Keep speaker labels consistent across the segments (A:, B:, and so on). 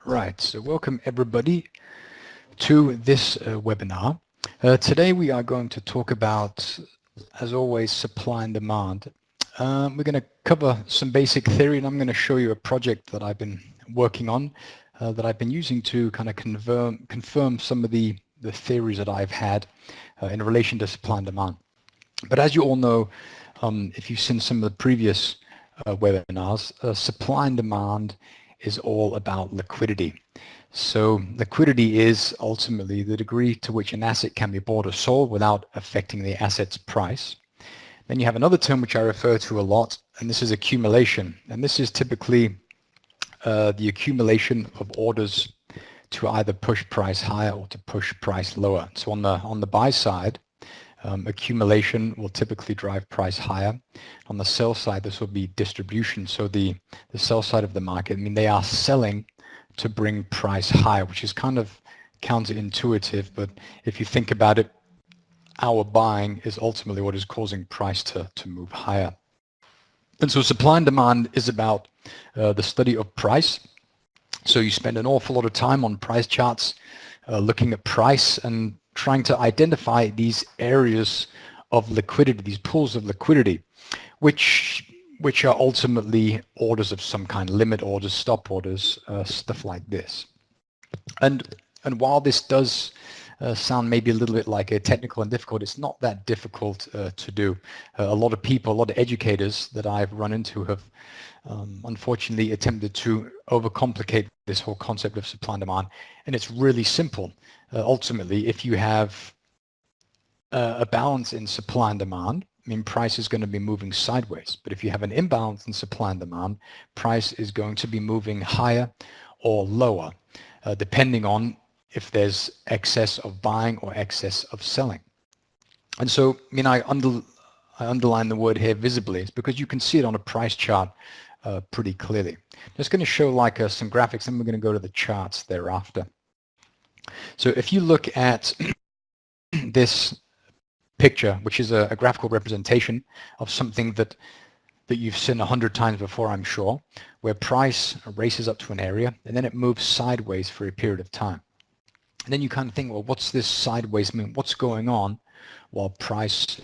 A: Right, so welcome everybody to this webinar. Today we are going to talk about, as always, supply and demand. We're going to cover some basic theory, and I'm going to show you a project that I've been working on, that I've been using to kind of confirm some of the theories that I've had in relation to supply and demand. But as you all know, if you've seen some of the previous webinars, supply and demand is all about liquidity. So liquidity is ultimately the degree to which an asset can be bought or sold without affecting the asset's price. Then you have another term which I refer to a lot, and this is accumulation. And this is typically the accumulation of orders to either push price higher or to push price lower. So on the buy side, accumulation will typically drive price higher. On the sell side, this will be distribution. So the sell side of the market, I mean, they are selling to bring price higher, which is kind of counterintuitive, but if you think about it, our buying is ultimately what is causing price to move higher. And so supply and demand is about the study of price. So you spend an awful lot of time on price charts, looking at price and trying to identify these areas of liquidity, these pools of liquidity, which are ultimately orders of some kind, limit orders, stop orders, stuff like this. And while this does sound maybe a little bit like a technical and difficult, it's not that difficult to do. A lot of people, a lot of educators that I've run into have unfortunately attempted to overcomplicate this whole concept of supply and demand, and it's really simple. Ultimately, if you have a balance in supply and demand, I mean, price is going to be moving sideways. But if you have an imbalance in supply and demand, price is going to be moving higher or lower, depending on if there's excess of buying or excess of selling. And so, I mean, I underline the word here visibly. It's because you can see it on a price chart pretty clearly. I'm just going to show like some graphics, and we're going to go to the charts thereafter. So if you look at this picture, which is a graphical representation of something that you've seen 100 times before, I'm sure, where price races up to an area and then it moves sideways for a period of time. And then you kind of think, well, what's this sideways mean? What's going on while price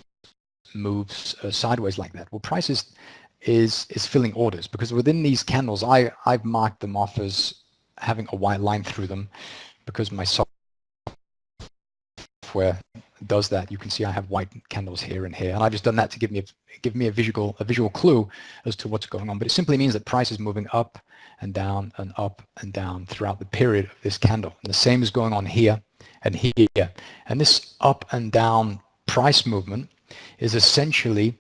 A: moves sideways like that? Well, price is filling orders, because within these candles, I've marked them off as having a white line through them because my software does that. You can see I have white candles here and here, and I've just done that to give me a visual clue as to what's going on. But it simply means that price is moving up and down throughout the period of this candle. And the same is going on here and here. And this up and down price movement is essentially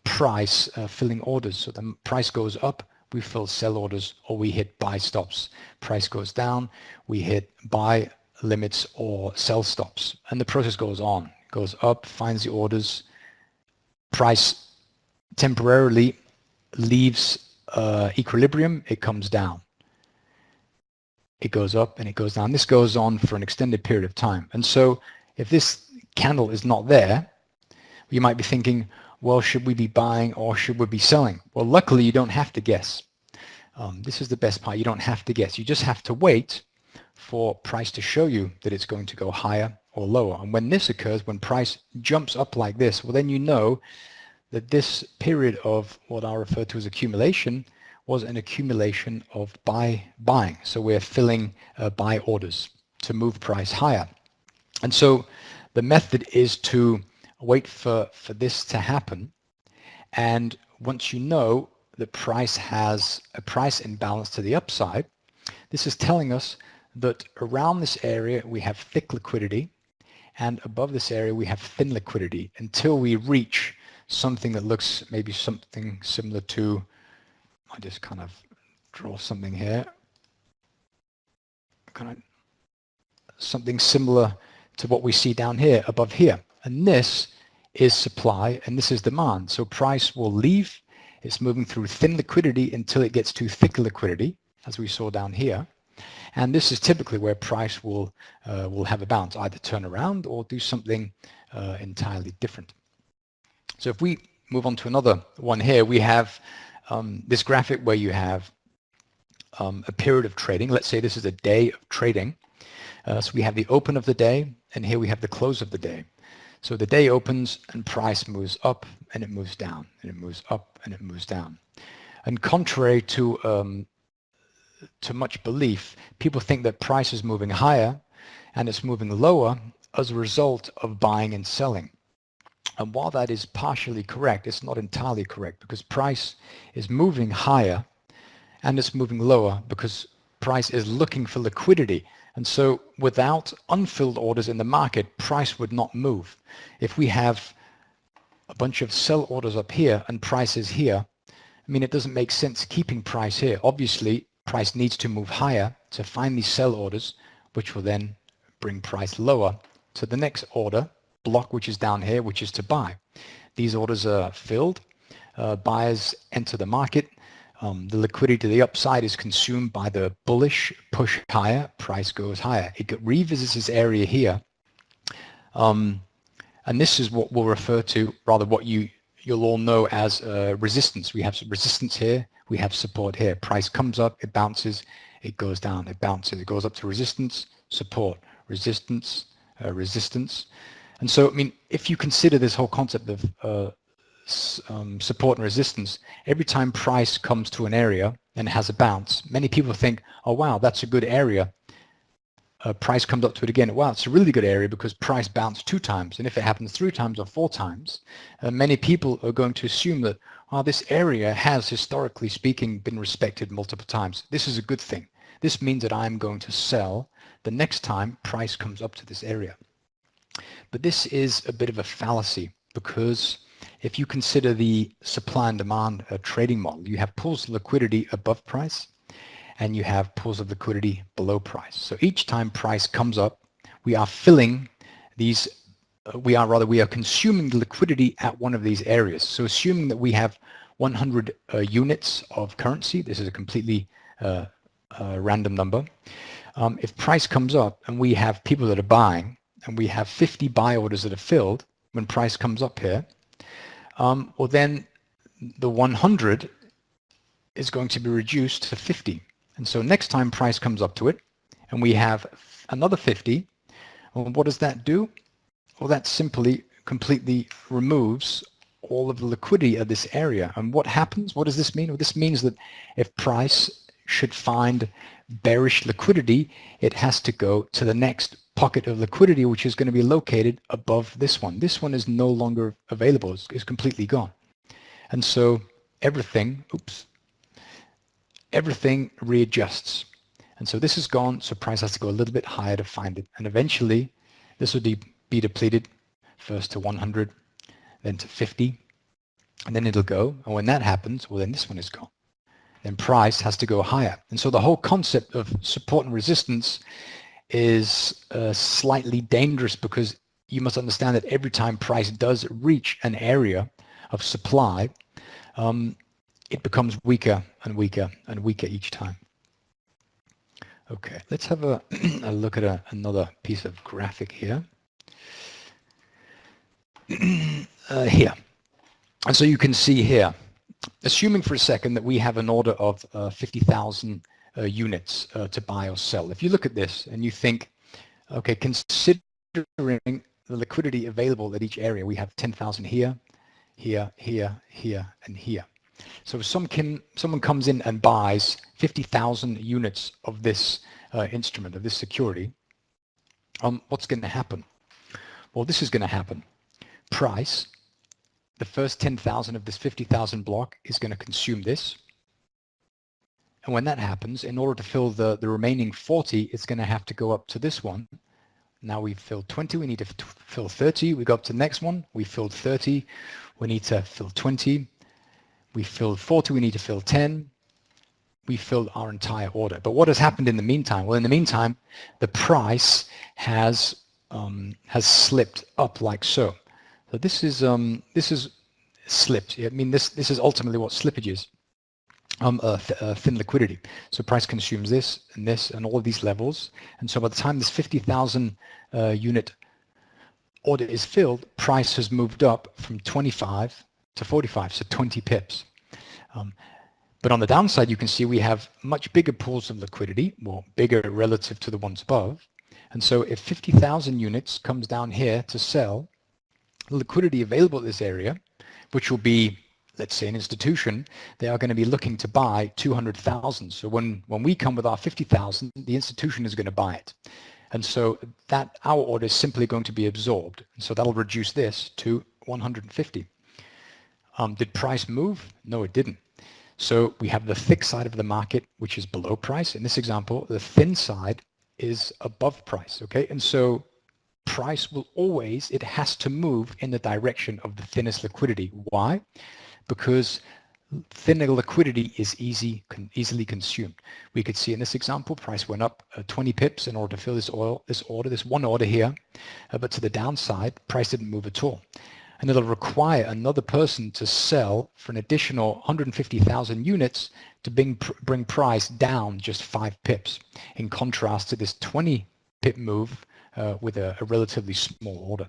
A: price filling orders. So the price goes up, we fill sell orders, or we hit buy stops. Price goes down, we hit buy limits or sell stops, and the process goes on. It goes up, finds the orders, price temporarily leaves equilibrium, it comes down. It goes up and it goes down. This goes on for an extended period of time. And so if this candle is not there, you might be thinking, well, should we be buying or should we be selling? Well, luckily you don't have to guess. This is the best part. You don't have to guess. You just have to wait for price to show you that it's going to go higher or lower. And when this occurs, when price jumps up like this, well, then you know that this period of what I refer to as accumulation was an accumulation of buying. So we're filling buy orders to move price higher. And so the method is to wait for this to happen. And once you know that price has a price imbalance to the upside, this is telling us that around this area we have thick liquidity, and above this area we have thin liquidity, until we reach something that looks maybe something similar to, I just kind of draw something here, kind of something similar to what we see down here, above here. And this is supply and this is demand. So price will leave, it's moving through thin liquidity until it gets to thick liquidity, as we saw down here. And this is typically where price will have a bounce, either turn around or do something entirely different. So if we move on to another one here, we have this graphic where you have a period of trading. Let's say this is a day of trading. So we have the open of the day, and here we have the close of the day. So the day opens and price moves up and it moves down, and it moves up and it moves down. And contrary to much belief, people think that price is moving higher and it's moving lower as a result of buying and selling. And while that is partially correct, it's not entirely correct, because price is moving higher and it's moving lower because price is looking for liquidity. And so without unfilled orders in the market, price would not move. If we have a bunch of sell orders up here and price is here, I mean, it doesn't make sense keeping price here. Obviously, price needs to move higher to find these sell orders, which will then bring price lower to the next order block, which is down here, which is to buy. These orders are filled. Buyers enter the market. The liquidity to the upside is consumed by the bullish push higher. Price goes higher. It revisits this area here. And this is what we'll refer to, rather what you'll all know as resistance. We have resistance here. We have support here. Price comes up, it bounces, it goes down, it bounces, it goes up to resistance, support, resistance, resistance. And so, I mean, if you consider this whole concept of support and resistance, every time price comes to an area and has a bounce, many people think, oh wow, that's a good area. Price comes up to it again. Wow, it's a really good area because price bounced 2 times. And if it happens 3 times or 4 times, many people are going to assume that, oh, this area has, historically speaking, been respected multiple times. This is a good thing. This means that I'm going to sell the next time price comes up to this area. But this is a bit of a fallacy, because if you consider the supply and demand trading model, you have pools of liquidity above price and you have pools of liquidity below price. So each time price comes up, we are filling these, we are consuming the liquidity at one of these areas. So assuming that we have 100 units of currency, this is a completely random number. If price comes up and we have people that are buying, and we have 50 buy orders that are filled when price comes up here, well then the 100 is going to be reduced to 50. And so next time price comes up to it and we have another 50, well, what does that do? Well, that simply completely removes all of the liquidity of this area. And what happens? What does this mean? Well, this means that if price should find bearish liquidity, it has to go to the next pocket of liquidity, which is going to be located above this one. This one is no longer available. It's completely gone. And so everything readjusts. And so this is gone, so price has to go a little bit higher to find it. And eventually this will be depleted, first to 100, then to 50, and then it'll go. And when that happens, well, then this one is gone. Then price has to go higher. And so the whole concept of support and resistance is slightly dangerous, because you must understand that every time price does reach an area of supply, it becomes weaker and weaker and weaker each time. Okay, let's have a look at another piece of graphic here. Here. And so you can see here, assuming for a second that we have an order of 50,000 units to buy or sell. If you look at this and you think, okay, considering the liquidity available at each area, we have 10,000 here, here, here, here, and here. So if someone comes in and buys 50,000 units of this instrument, of this security, what's going to happen? Well, this is going to happen. Price, the first 10,000 of this 50,000 block is going to consume this. And when that happens, in order to fill the remaining 40, it's going to have to go up to this one. Now we've filled 20, we need to fill 30. We go up to the next one, we filled 30, we need to fill 20. We filled 40, we need to fill 10. We filled our entire order. But what has happened in the meantime? Well, in the meantime, the price has slipped up like so. So this is slipped. I mean, this is ultimately what slippage is. Thin liquidity. So price consumes this and all of these levels. And so by the time this 50,000 unit order is filled, price has moved up from 25 to 45, so 20 pips. But on the downside, you can see we have much bigger pools of liquidity, well, bigger relative to the ones above. And so if 50,000 units comes down here to sell, the liquidity available at this area, which will be, let's say, an institution, they are going to be looking to buy 200,000. So when we come with our 50,000, the institution is going to buy it. And so that our order is simply going to be absorbed. And so that'll reduce this to 150. Did price move? No, it didn't. So we have the thick side of the market, which is below price. In this example, the thin side is above price, okay? And so price will always, it has to move in the direction of the thinnest liquidity. Why? Because thinner liquidity is easily consumed. We could see in this example, price went up 20 pips in order to fill this one order here, but to the downside, price didn't move at all. And it'll require another person to sell for an additional 150,000 units to bring price down just 5 pips, in contrast to this 20 pip move with a relatively small order.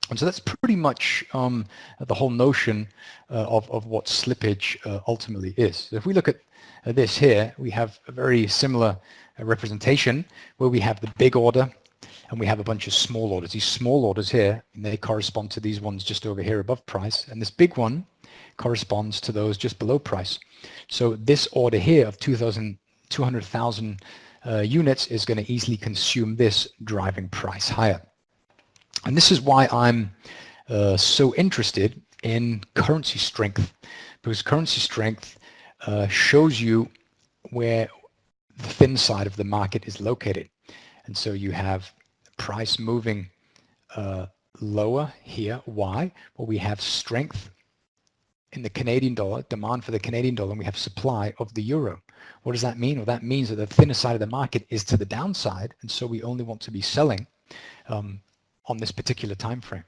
A: And so that's pretty much the whole notion of what slippage ultimately is. So if we look at this here, we have a very similar representation where we have the big order and we have a bunch of small orders. These small orders here, and they correspond to these ones just over here above price, and this big one corresponds to those just below price. So this order here of 200,000 units is going to easily consume this, driving price higher. And this is why I'm so interested in currency strength, because currency strength shows you where the thin side of the market is located. And so you have price moving lower here. Why? Well, we have strength in the Canadian dollar, demand for the Canadian dollar, and we have supply of the euro. What does that mean? Well, that means that the thinner side of the market is to the downside, and so we only want to be selling on this particular time frame.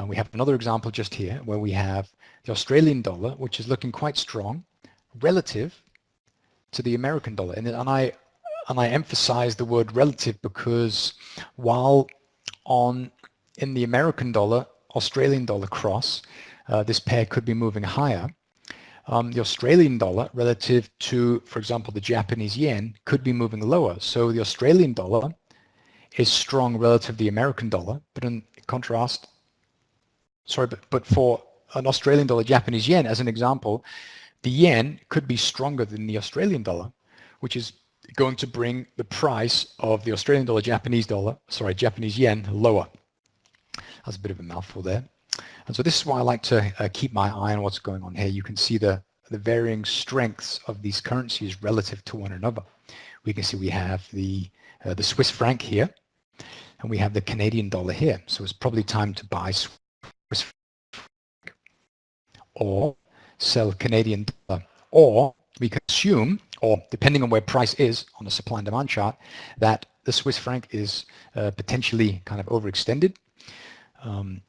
A: We have another example just here where we have the Australian dollar, which is looking quite strong relative to the American dollar. And I emphasize the word relative because while in the American dollar, Australian dollar cross, this pair could be moving higher. The Australian dollar relative to, for example, the Japanese yen could be moving lower. So the Australian dollar is strong relative to the American dollar, but in contrast, but for an Australian dollar, Japanese yen, as an example, the yen could be stronger than the Australian dollar, which is going to bring the price of the Australian dollar, Japanese yen lower. That's a bit of a mouthful there. And so this is why I like to keep my eye on what's going on here. You can see the varying strengths of these currencies relative to one another. We can see we have the Swiss franc here, and we have the Canadian dollar here. So it's probably time to buy Swiss franc or sell Canadian dollar. Or we can assume, or depending on where price is on the supply and demand chart, that the Swiss franc is potentially kind of overextended.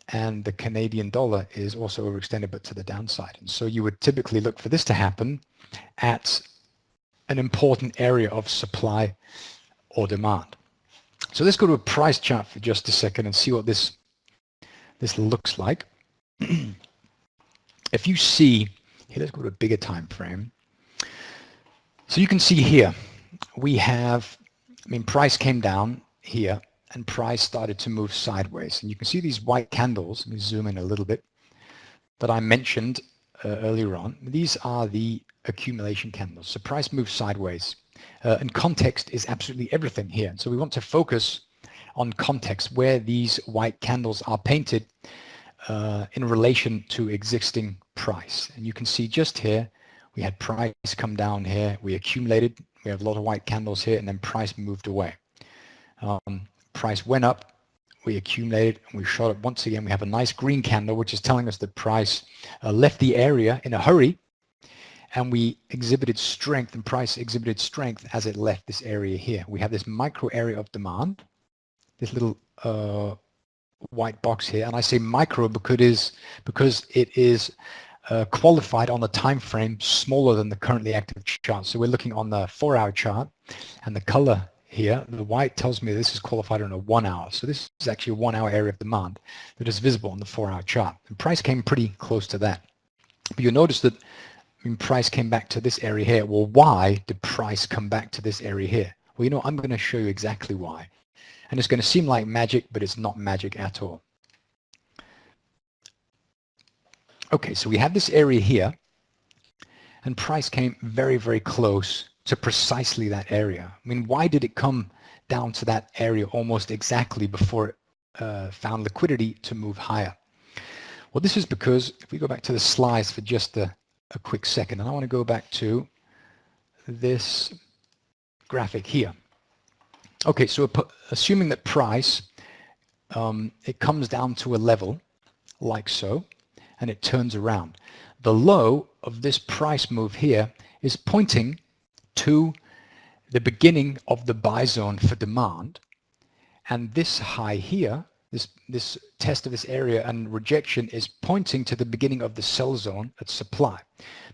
A: And the Canadian dollar is also overextended, but to the downside. And so you would typically look for this to happen at an important area of supply or demand. So let's go to a price chart for just a second and see what this looks like. If you see, here, let's go to a bigger time frame. So you can see here, we have, price came down here and price started to move sideways. And you can see these white candles, let me zoom in a little bit, that I mentioned earlier on. These are the accumulation candles. So price moves sideways. And context is absolutely everything here. So we want to focus on context, where these white candles are painted in relation to existing price. And you can see just here, we had price come down here, we accumulated, we have a lot of white candles here, and then price moved away. Price went up, we accumulated, and we shot up once again. We have a nice green candle, which is telling us that price left the area in a hurry, and we exhibited strength, and price exhibited strength as it left this area here. We have this micro area of demand, this little white box here, and I say micro because it is qualified on the time frame smaller than the currently active chart. So we're looking on the 4-hour chart, and the color here, the white, tells me this is qualified on a 1 hour. So this is actually a 1 hour area of demand that is visible on the 4-hour chart. And price came pretty close to that. But you'll notice that mean, price came back to this area here. Well, why did price come back to this area here? Well, you know, I'm going to show you exactly why. And it's going to seem like magic, but it's not magic at all. Okay, so we have this area here, and price came very, very close to precisely that area. I mean, why did it come down to that area almost exactly before it found liquidity to move higher? Well, this is because if we go back to the slides for just a quick second, and I want to go back to this graphic here. Okay, so assuming that price, it comes down to a level like so, and it turns around. The low of this price move here is pointing to the beginning of the buy zone for demand, and this high here, this test of this area and rejection is pointing to the beginning of the sell zone at supply.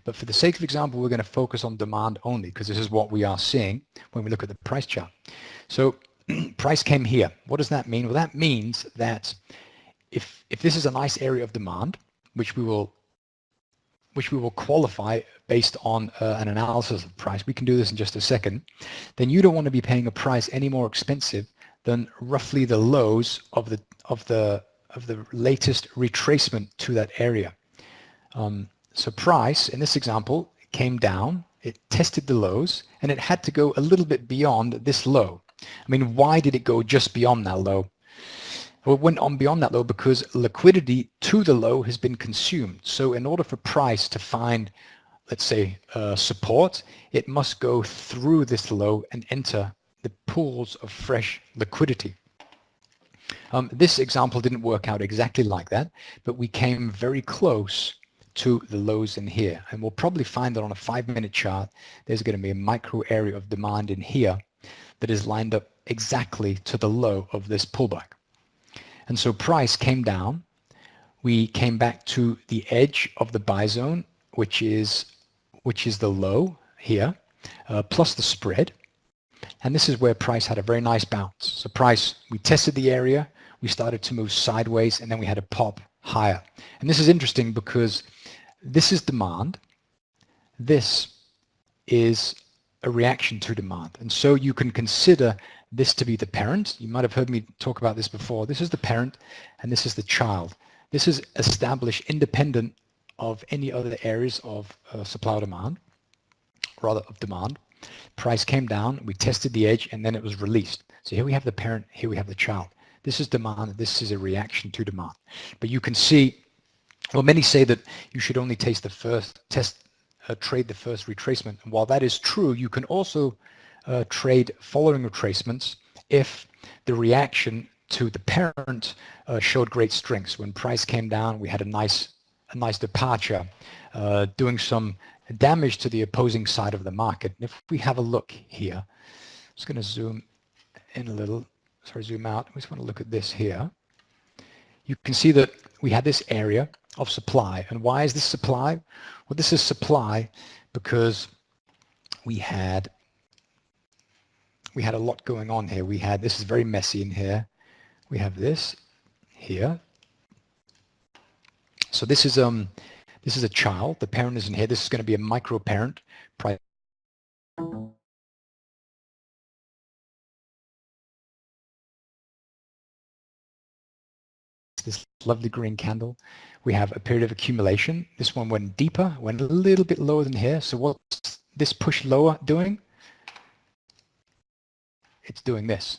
A: But for the sake of example, we're going to focus on demand only because this is what we are seeing when we look at the price chart. So price came here. What does that mean? Well, that means that if this is a nice area of demand, which we will qualify based on an analysis of price, we can do this in just a second, then you don't want to be paying a price any more expensive than roughly the lows of the latest retracement to that area. So price in this example came down, it tested the lows, and it had to go a little bit beyond this low. I mean, why did it go just beyond that low? Well, it went on beyond that low because liquidity to the low has been consumed. So in order for price to find, let's say, support, it must go through this low and enter the pools of fresh liquidity. This example didn't work out exactly like that, but we came very close to the lows in here. And we'll probably find that on a 5-minute chart, there's going to be a micro area of demand in here that is lined up exactly to the low of this pullback. And so price came down. We came back to the edge of the buy zone, which is the low here, plus the spread. And this is where price had a very nice bounce. So price, we tested the area, we started to move sideways, and then we had a pop higher. And this is interesting because this is demand. This is a reaction to demand. And so you can consider this to be the parent. You might have heard me talk about this before. This is the parent, and this is the child. This is established independent of any other areas of supply or demand, rather of demand. Price came down, we tested the edge, and then it was released. So here we have the parent, here we have the child. This is demand, this is a reaction to demand. But you can see, well, many say that you should only trade the first retracement. And while that is true, you can also trade following retracements if the reaction to the parent showed great strengths. When price came down, we had a nice departure, doing some damage to the opposing side of the market. And if we have a look here, I'm just going to zoom in a little, zoom out. We just want to look at this here. You can see that we had this area of supply. And why is this supply? Well, this is supply because we had a lot going on here. This is very messy in here. We have this here. So this is a child. The parent is in here. This is going to be a micro parent. This lovely green candle. We have a period of accumulation. This one went deeper, went a little bit lower than here. So what's this push lower doing? It's doing this.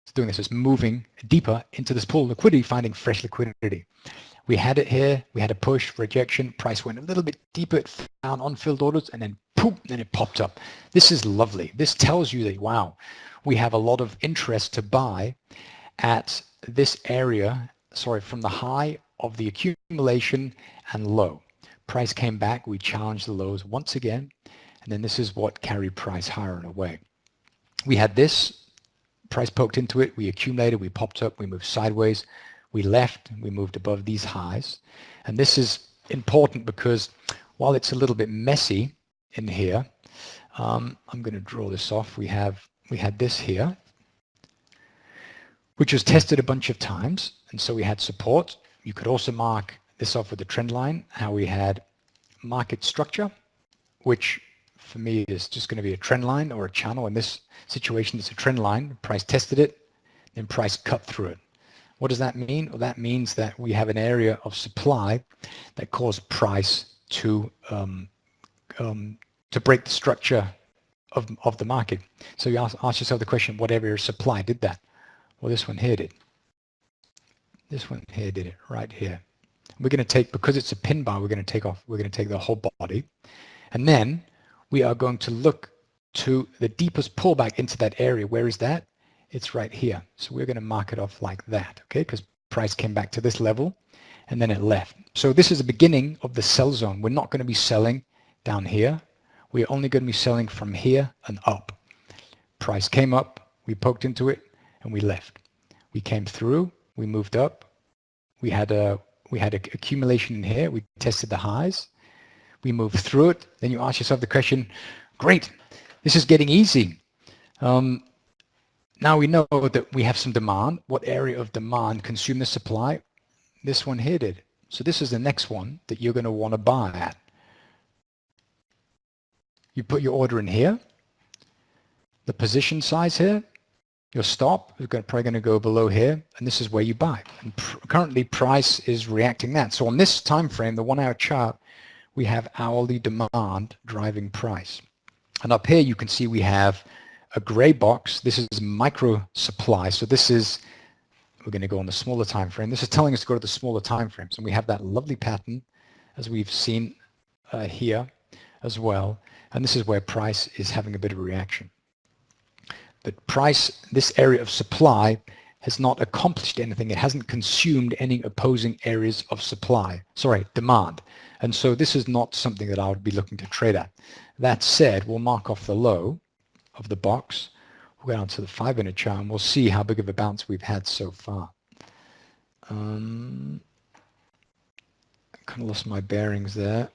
A: It's doing this. It's moving deeper into this pool of liquidity, finding fresh liquidity. We had it here. We had a push, rejection. Price went a little bit deeper. It found unfilled orders, and then poof, then it popped up. This is lovely. This tells you that, wow, we have a lot of interest to buy at this area, from the high of the accumulation and low. Price came back. We challenged the lows once again, and then this is what carried price higher and away. We had this. Price poked into it. We accumulated. We popped up. We moved sideways. We left, we moved above these highs. And this is important because while it's a little bit messy in here, I'm going to draw this off. We had this here, which was tested a bunch of times. And so we had support. You could also mark this off with the trend line, how we had market structure. which for me is just going to be a trend line or a channel. In this situation, it's a trend line. Price tested it, then price cut through it. What does that mean? Well, that means that we have an area of supply that caused price to break the structure of the market. So you ask yourself the question, what area of supply did that? Well, this one here did. This one here did it, right here. We're going to take, because it's a pin bar, we're going to take the whole body. And then we are going to look to the deepest pullback into that area. Where is that? It's right here. So we're going to mark it off like that, okay? Because price came back to this level and then it left. So this is the beginning of the sell zone. We're not going to be selling down here. We're only going to be selling from here and up. Price came up, we poked into it, and we left. We came through, we moved up. We had a accumulation in here. We tested the highs. We moved through it. Then you ask yourself the question, great, this is getting easy. Now we know that we have some demand. What area of demand consumed the supply? This one here did. So this is the next one that you're going to want to buy at. You put your order in here. The position size here, your stop is probably going to go below here, and this is where you buy. And currently price is reacting that. So on this time frame, the 1 hour chart, we have hourly demand driving price. And up here you can see we have a gray box. This is micro supply. So this is, we're going to go on the smaller time frame. This is telling us to go to the smaller time frames. And we have that lovely pattern as we've seen here as well. And this is where price is having a bit of a reaction. But price, this area of supply, has not accomplished anything. It hasn't consumed any opposing areas of demand. And so this is not something that I would be looking to trade at. That said, we'll mark off the low of the box. We'll go down to the 5-minute chart and we'll see how big of a bounce we've had so far. I kind of lost my bearings there.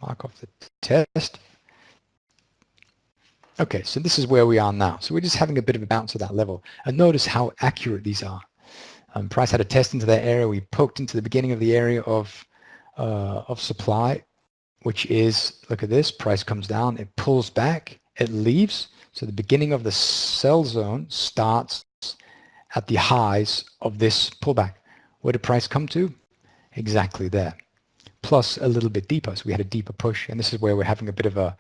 A: I'll mark off the test. Okay, so this is where we are now. So we're just having a bit of a bounce at that level. And notice how accurate these are. Price had a test into that area. We poked into the beginning of the area of supply, which is, look at this, price comes down, it pulls back, it leaves. So the beginning of the sell zone starts at the highs of this pullback. Where did price come to? Exactly there. Plus a little bit deeper. So we had a deeper push, and this is where we're having a bit of a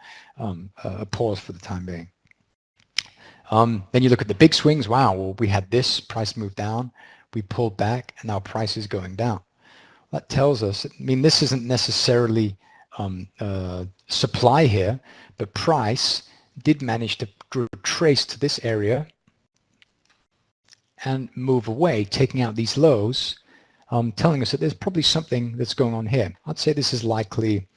A: pause for the time being. Then you look at the big swings. Wow, well, we had this, price moved down, we pulled back, and now price is going down. That tells us, I mean, this isn't necessarily supply here, but price did manage to retrace to this area and move away, taking out these lows, telling us that there's probably something that's going on here. I'd say this is likely,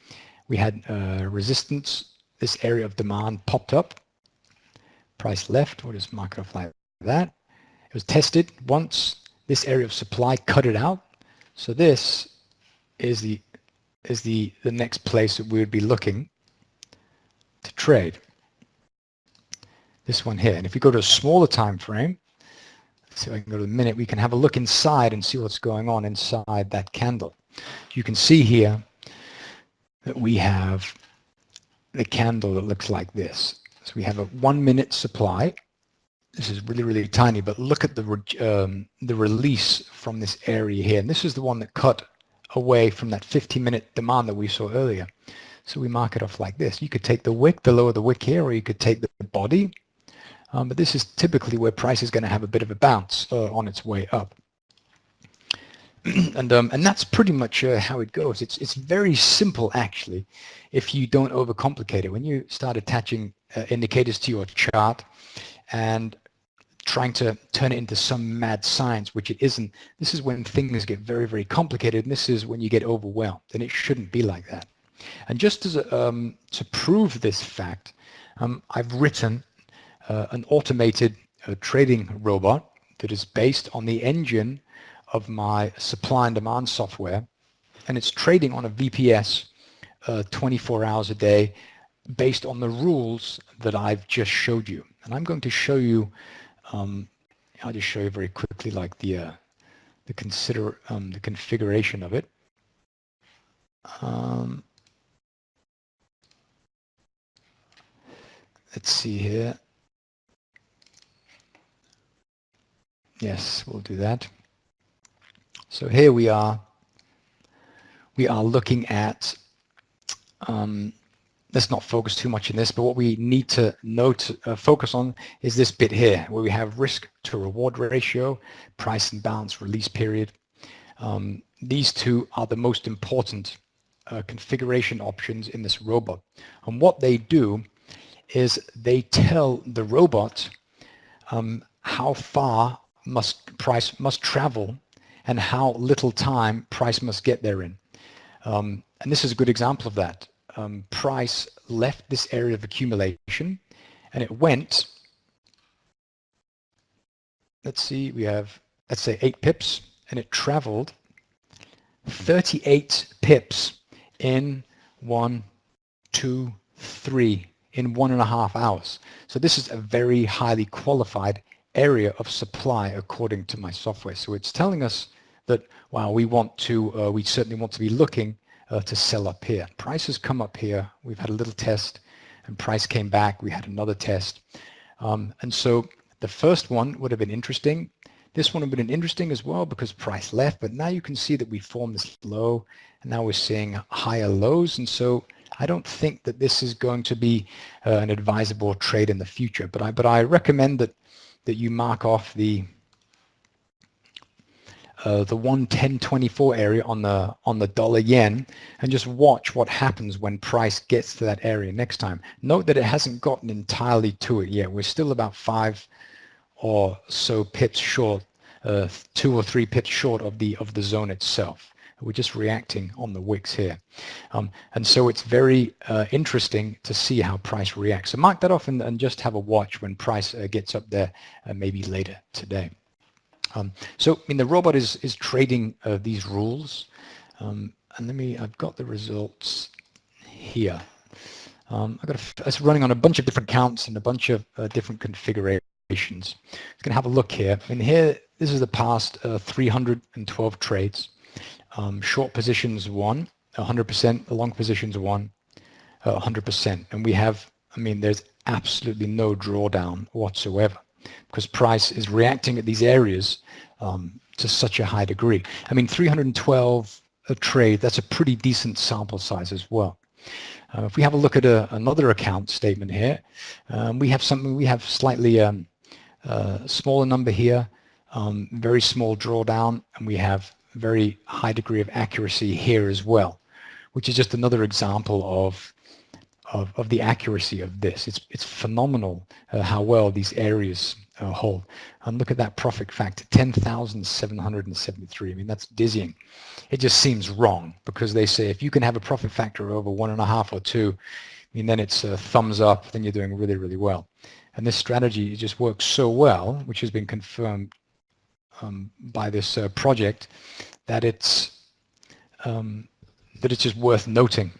A: we had resistance, this area of demand popped up, price left, we'll just mark it off like that. It was tested once, this area of supply cut it out. So this is the next place that we would be looking to trade. This one here. And if we go to a smaller time frame, let's see if I can go to the minute, we can have a look inside and see what's going on inside that candle. You can see here that we have the candle that looks like this. So we have a 1 minute supply. This is really, really tiny, but look at the release from this area here. And this is the one that cut away from that 50-minute demand that we saw earlier. So we mark it off like this. You could take the wick, the lower the wick here, or you could take the body. But this is typically where price is going to have a bit of a bounce on its way up. And that's pretty much how it goes. It's very simple, actually, if you don't overcomplicate it. When you start attaching indicators to your chart and trying to turn it into some mad science, which it isn't, this is when things get very, very complicated, and this is when you get overwhelmed, and it shouldn't be like that. And just as to prove this fact, I've written an automated trading robot that is based on the engine of my supply and demand software, and it's trading on a VPS 24 hours a day based on the rules that I've just showed you. And I'm going to show you, I'll just show you very quickly, like the configuration of it. let's see here. Yes, we'll do that. So here we are looking at, let's not focus too much on this, but what we need to focus on is this bit here, where we have risk to reward ratio, price and balance release period. These two are the most important configuration options in this robot. And what they do is they tell the robot how far price must travel and how little time price must get there in. And this is a good example of that. Price left this area of accumulation and it went, let's see, we have, let's say 8 pips, and it traveled 38 pips in 1, 2, 3, in 1.5 hours. So this is a very highly qualified area of supply according to my software. So it's telling us that, wow, we certainly want to be looking to sell up here. Price has come up here. We've had a little test and price came back. We had another test. And so the first one would have been interesting. This one would have been interesting as well because price left, but now you can see that we formed this low and now we're seeing higher lows. And so I don't think that this is going to be an advisable trade in the future, but I recommend that you mark off the 110.24 area on the dollar yen and just watch what happens when price gets to that area next time. Note that it hasn't gotten entirely to it yet. We're still about 5 or so pips short, 2 or 3 pips short of the zone itself. We're just reacting on the wicks here. And so it's very interesting to see how price reacts. So mark that off and just have a watch when price gets up there maybe later today. So I mean, the robot is trading these rules. And I've got the results here. It's running on a bunch of different counts and a bunch of different configurations. It's going to have a look here. And here, this is the past 312 trades. Short positions 1, 100%, the long positions 1, 100%. And we have, I mean, there's absolutely no drawdown whatsoever because price is reacting at these areas to such a high degree. I mean, 312 a trade, that's a pretty decent sample size as well. If we have a look at another account statement here, we have slightly smaller number here, very small drawdown, and we have very high degree of accuracy here as well, which is just another example of the accuracy of this. It's phenomenal how well these areas hold. And look at that profit factor, 10,773. I mean, that's dizzying. It just seems wrong because they say if you can have a profit factor over 1.5 or 2, I mean, then it's a thumbs up, then you're doing really, really well. And this strategy just works so well, which has been confirmed by this project, that it's just worth noting.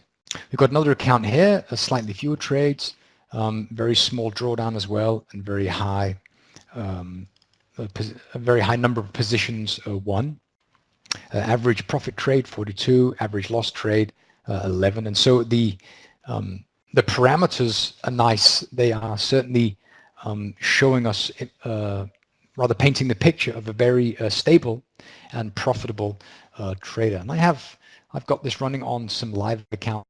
A: We've got another account here, slightly fewer trades, very small drawdown as well, and very high, a very high number of positions, 1. Average profit trade 42, average loss trade 11, and so the parameters are nice. They are certainly showing us, rather painting the picture of a very stable and profitable trader. And I've got this running on some live accounts,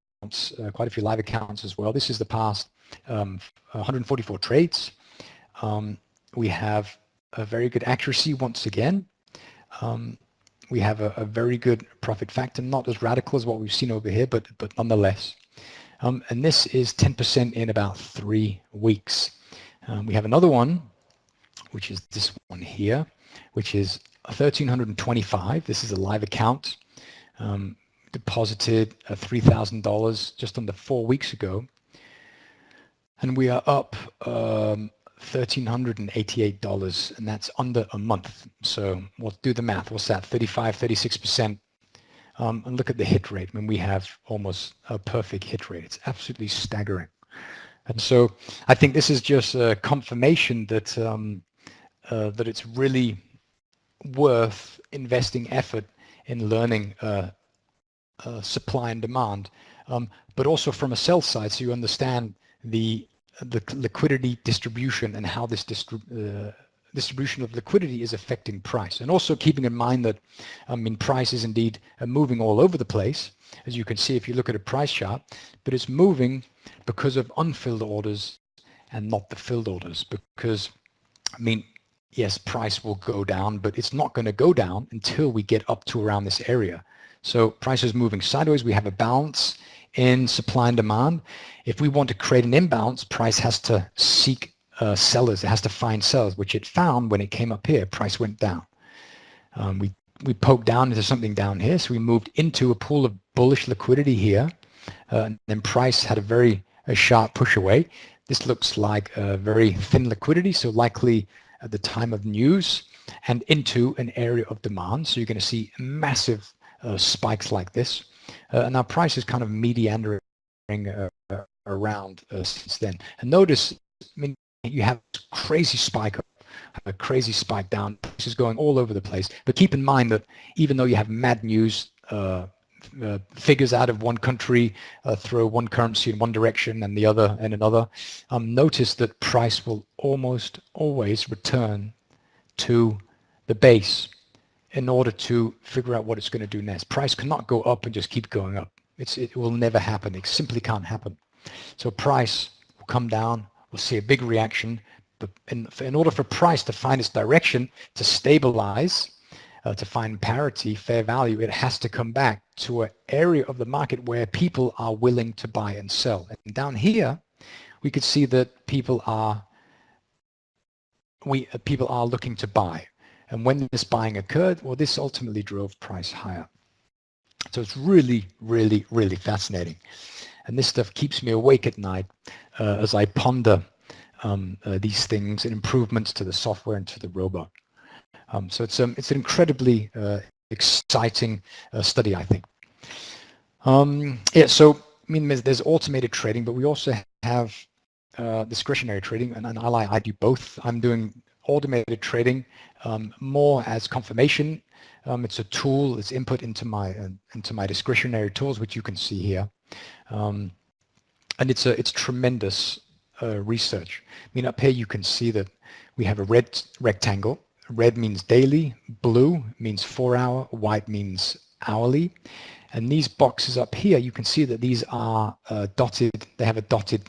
A: quite a few live accounts as well. This is the past 144 trades. We have a very good accuracy once again. We have a very good profit factor, not as radical as what we've seen over here, but nonetheless. And this is 10% in about 3 weeks. We have another one, which is this one here, which is 1,325. This is a live account. Deposited $3,000 just under 4 weeks ago. And we are up $1,388, and that's under a month. So we'll do the math. What's that? 35, 36%. And look at the hit rate. I mean, we have almost a perfect hit rate. It's absolutely staggering. And so I think this is just a confirmation that that it's really worth investing effort in learning supply and demand, but also from a sell side, so you understand the the liquidity distribution and how this distribution of liquidity is affecting price. And also keeping in mind that, price is indeed moving all over the place, as you can see if you look at a price chart, but it's moving because of unfilled orders and not the filled orders. Because, yes, price will go down, but it's not going to go down until we get up to around this area. So price is moving sideways. We have a balance in supply and demand. If we want to create an imbalance, price has to seek sellers. It has to find sellers, which it found when it came up here. Price went down. We poked down into something down here, so we moved into a pool of bullish liquidity here, and then price had a sharp push away. This looks like a very thin liquidity, so likely at the time of news, and into an area of demand. So you're going to see massive spikes like this. And our price is kind of meandering around since then. And notice, you have a crazy spike up, a crazy spike down. This is going all over the place. But keep in mind that even though you have mad news, figures out of one country throw one currency in one direction and the other in another, notice that price will almost always return to the base in order to figure out what it's going to do next. Price cannot go up and just keep going up. It will never happen. It simply can't happen. So price will come down. We'll see a big reaction. But in order for price to find its direction, to stabilize, to find parity, fair value, it has to come back to an area of the market where people are willing to buy and sell. And down here, we could see that people are looking to buy. And when this buying occurred, well, this ultimately drove price higher. So it's really, really, really fascinating. And this stuff keeps me awake at night as I ponder these things and improvements to the software and to the robot. So it's an incredibly exciting study, I think. So there's automated trading, but we also have discretionary trading, and I do both. I'm doing automated trading more as confirmation. It's a tool. It's input into my discretionary tools, which you can see here, and it's tremendous research. Up here you can see that we have a red rectangle. Red means daily, blue means 4 hour, white means hourly. And these boxes up here, you can see that these are dotted. They have a dotted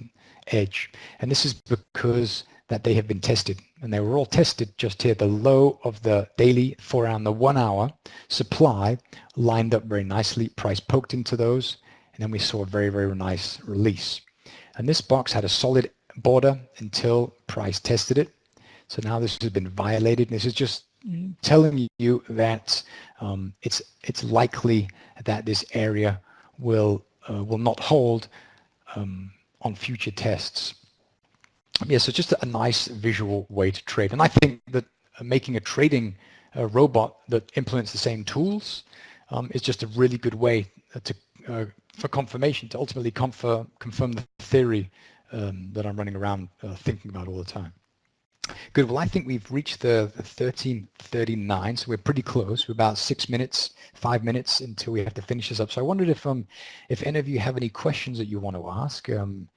A: edge. And this is because that they have been tested. And they were all tested just here. The low of the daily 4 hour and the 1 hour supply lined up very nicely. Price poked into those. And then we saw a very, very nice release. And this box had a solid border until price tested it. So now this has been violated. This is just telling you that it's likely that this area will not hold on future tests. So just a nice visual way to trade. And I think that making a trading robot that implements the same tools is just a really good way for confirmation, to ultimately confirm the theory that I'm running around thinking about all the time. Good. Well, I think we've reached the 13:39, so we're pretty close. We're about 5 minutes until we have to finish this up. So I wondered if any of you have any questions that you want to ask. Then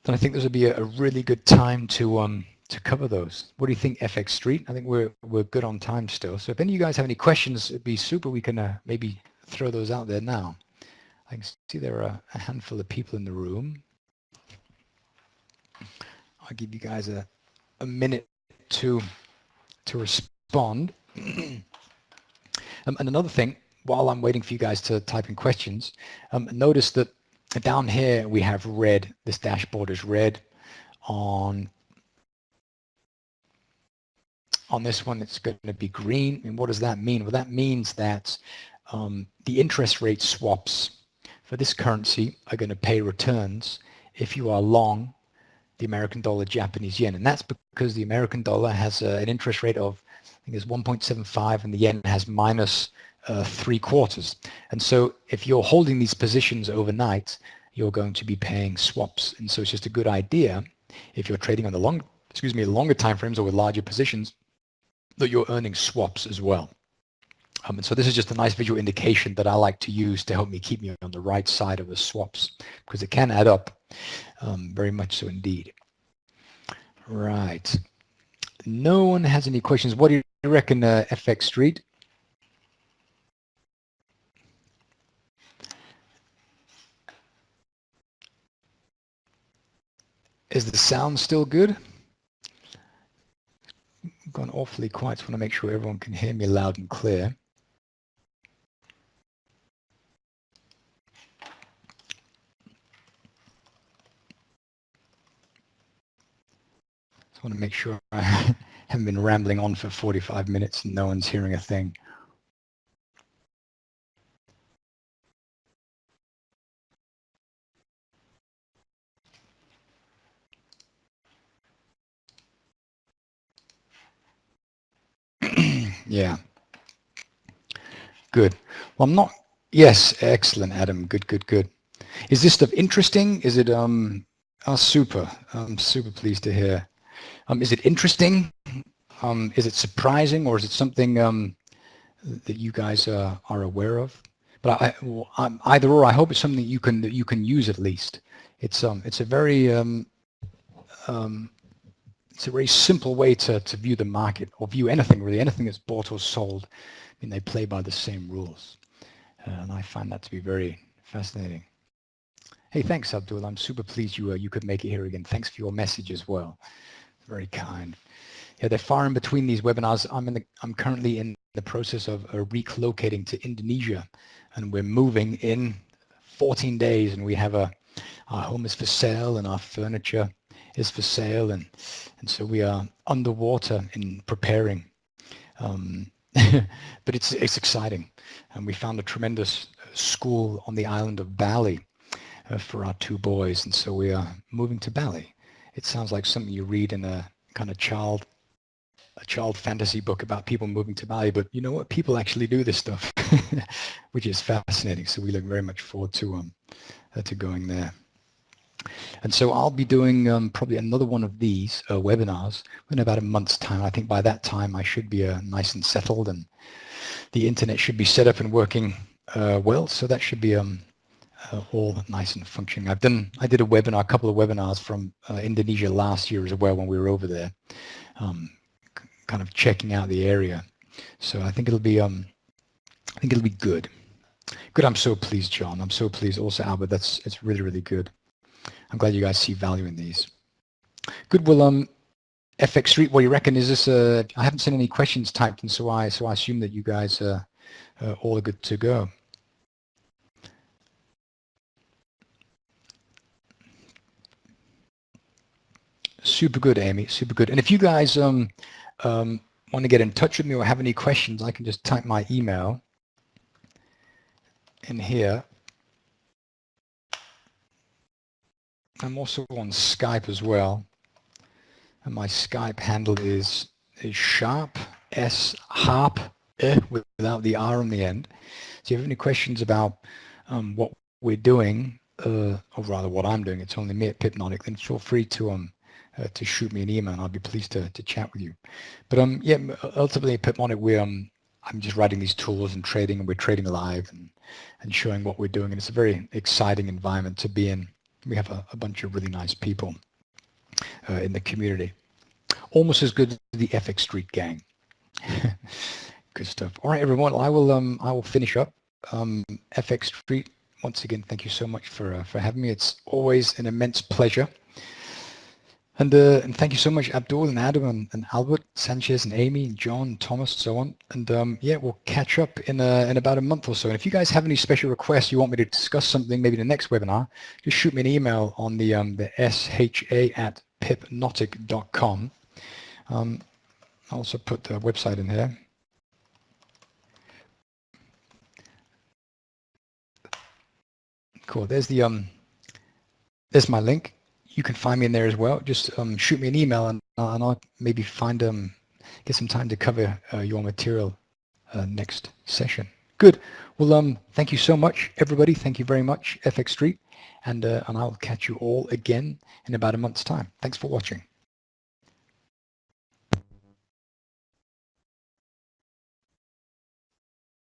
A: I think this would be a really good time to cover those. What do you think, FX Street? I think we're good on time still. So if any of you guys have any questions, it'd be super. We can maybe throw those out there now. I can see there are a handful of people in the room. I'll give you guys a minute to respond. And another thing, while I'm waiting for you guys to type in questions, notice that down here we have red. This dashboard is red. On this one, it's going to be green. And what does that mean? Well, that means that the interest rate swaps for this currency are going to pay returns if you are long the American dollar, Japanese yen. And that's because the American dollar has an interest rate of, I think it's 1.75, and the yen has minus 3/4. And so if you're holding these positions overnight, you're going to be paying swaps. And so it's just a good idea, if you're trading on the longer time frames or with larger positions, that you're earning swaps as well. And so this is just a nice visual indication that I like to use to help me keep me on the right side of the swaps, because it can add up, very much so indeed. Right. No one has any questions. What do you reckon, FX Street? Is the sound still good? I've gone awfully quiet. So I want to make sure everyone can hear me loud and clear. I want to make sure I haven't been rambling on for 45 minutes and no one's hearing a thing. Yeah. Good. Well, I'm not. Yes, excellent, Adam. Good, good, good. Is this stuff interesting? Is it oh, super. I'm super pleased to hear. Is it interesting? Is it surprising, or is it something that you guys are aware of? But either or. I hope it's something that you can use at least. It's a very simple way to view the market, or view anything really, anything that's bought or sold. I mean, they play by the same rules, and I find that to be very fascinating. Hey, thanks, Abdul. I'm super pleased you could make it here again. Thanks for your message as well. Very kind. Yeah, they're far in between these webinars. I'm currently in the process of relocating to Indonesia, and we're moving in 14 days, and we have our home is for sale and our furniture is for sale, and so we are underwater in preparing. But it's exciting, and we found a tremendous school on the island of Bali for our two boys, and so we are moving to Bali. It sounds like something you read in a kind of child fantasy book about people moving to Bali, but you know what? People actually do this stuff, which is fascinating. So we look very much forward to going there. And so I'll be doing probably another one of these webinars in about a month's time. I think by that time I should be nice and settled, and the internet should be set up and working well. So that should be all nice and functioning. I did a couple of webinars from Indonesia last year as well when we were over there, kind of checking out the area. So I think it'll be good. Good. I'm so pleased, John. I'm so pleased. Also, Albert. It's really, really good. I'm glad you guys see value in these. Good. Well, FX Street, what do you reckon? Is this? I haven't seen any questions typed, and so I assume that you guys all are good to go. Super good, Amy. Super good. And if you guys want to get in touch with me or have any questions, I can just type my email in here. I'm also on Skype as well, and my Skype handle is sharp, S-harp, without the R on the end. So if you have any questions about what we're doing, or rather what I'm doing, it's only me at Pipnotic, then feel free to shoot me an email, and I'll be pleased to chat with you. But yeah, ultimately at Pipnotic, I'm just writing these tools and trading, and we're trading live and showing what we're doing, and it's a very exciting environment to be in. We have a bunch of really nice people in the community. Almost as good as the FX Street gang. Good stuff. All right, everyone. I will finish up. FX Street. Once again, thank you so much for having me. It's always an immense pleasure. And thank you so much, Abdul and Adam and Albert, Sanchez and Amy and John, and Thomas, and so on. And yeah, we'll catch up in about a month or so. And if you guys have any special requests, you want me to discuss something, maybe the next webinar, just shoot me an email on the sha@pipnotic.com. I'll also put the website in here. Cool. There's my link. You can find me in there as well. Just shoot me an email, and I'll maybe get some time to cover your material next session. Good. Well, thank you so much, everybody. Thank you very much, FX Street, and I'll catch you all again in about a month's time. Thanks for watching.